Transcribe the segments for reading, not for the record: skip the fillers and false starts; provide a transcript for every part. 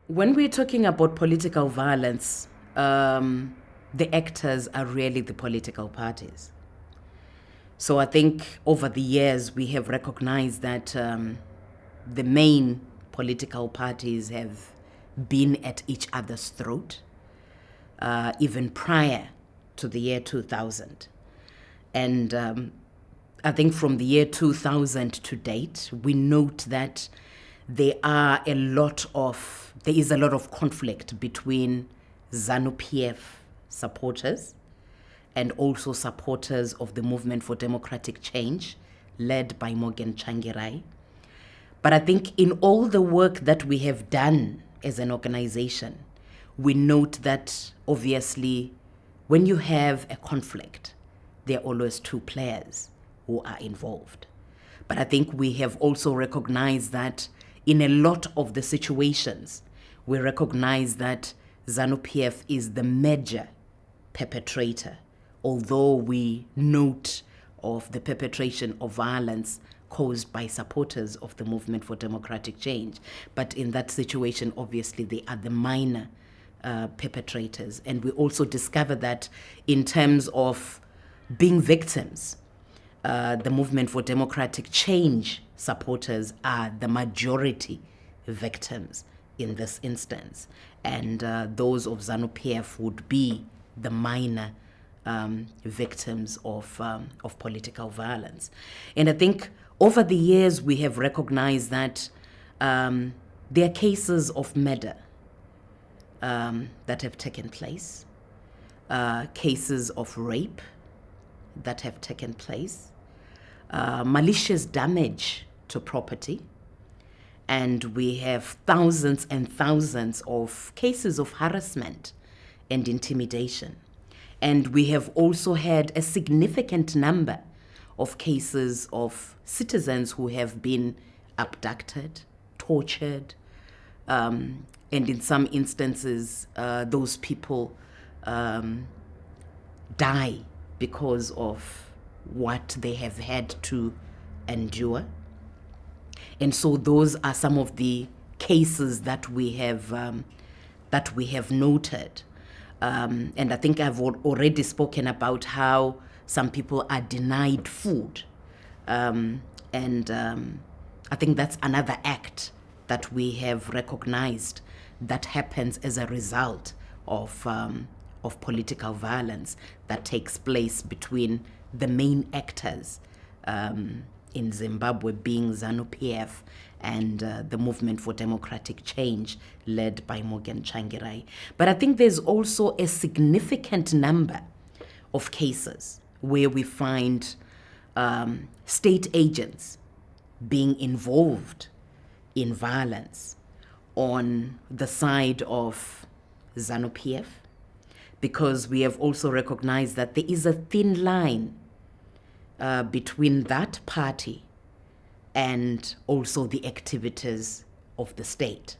When we're talking about political violence, the actors are really the political parties. So I think over the years we have recognized that the main political parties have been at each other's throat, even prior to the year 2000. And I think from the year 2000 to date, we note that there is a lot of conflict between Zanu-PF supporters and also supporters of the Movement for Democratic Change, led by Morgan Tsvangirai. But I think in all the work that we have done as an organization, we note that obviously when you have a conflict, there are always two players who are involved. But I think we have also recognized that in a lot of the situations, we recognize that Zanu-PF is the major perpetrator, although we note of the perpetration of violence caused by supporters of the Movement for Democratic Change. But in that situation, obviously, they are the minor perpetrators. And we also discover that in terms of being victims, the Movement for Democratic Change supporters are the majority victims in this instance. And those of Zanu-PF would be the minor victims of political violence. And I think over the years we have recognized that there are cases of murder that have taken place, cases of rape that have taken place, malicious damage to property, and we have thousands and thousands of cases of harassment and intimidation. And we have also had a significant number of cases of citizens who have been abducted, tortured, and in some instances, those people die because of what they have had to endure. And so those are some of the cases that we have noted. And I think I've already spoken about how some people are denied food. I think that's another act that we have recognized that happens as a result of political violence that takes place between the main actors in Zimbabwe, being Zanu-PF and the Movement for Democratic Change, led by Morgan Tsvangirai. But I think there's also a significant number of cases where we find state agents being involved in violence on the side of Zanu-PF, because we have also recognized that there is a thin line between that party and also the activities of the state.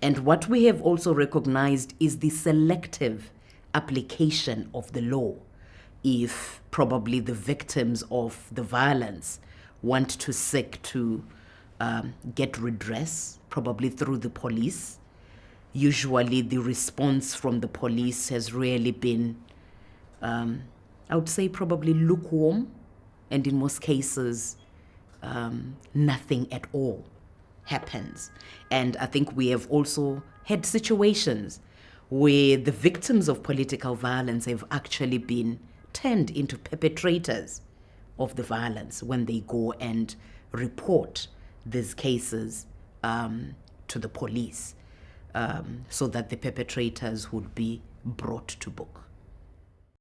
And what we have also recognized is the selective application of the law. If probably the victims of the violence want to seek to get redress, probably through the police, usually the response from the police has really been, I would say, probably lukewarm, and in most cases, nothing at all happens. And I think we have also had situations where the victims of political violence have actually been turned into perpetrators of the violence when they go and report these cases to the police, so that the perpetrators would be brought to book.